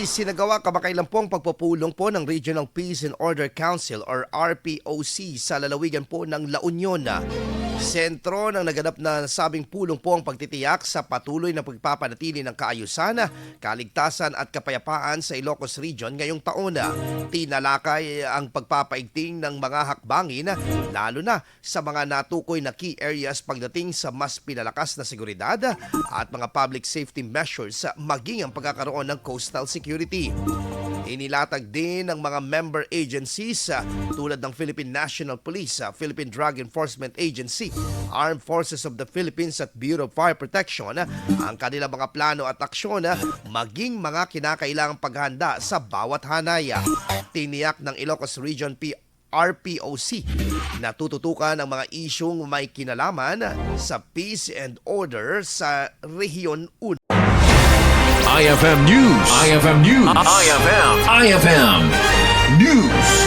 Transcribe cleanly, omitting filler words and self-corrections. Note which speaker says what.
Speaker 1: Isinagawa kamakailan po ang pagpupulong po ng Regional Peace and Order Council or RPOC sa lalawigan po ng La Union. Sentro ng naganap na sabing pulong po ang pagtitiyak sa patuloy na pagpapanatili ng kaayusan, kaligtasan at kapayapaan sa Ilocos Region ngayong taon. Tinalakay ang pagpapaigting ng mga hakbangin lalo na sa mga natukoy na key areas pagdating sa mas pinalakas na seguridad at mga public safety measures maging ang pagkakaroon ng coastal security. Inilatag din ng mga member agencies tulad ng Philippine National Police, Philippine Drug Enforcement Agency, Armed Forces of the Philippines at Bureau of Fire Protection ang kanilang mga plano at aksyon maging mga kinakailangang paghanda sa bawat hanay. Tiniyak ng Ilocos Region RPOC na tututukan ang mga isyong may kinalaman sa peace and order sa Rehiyon 1.
Speaker 2: IFM News. IFM News. IFM News.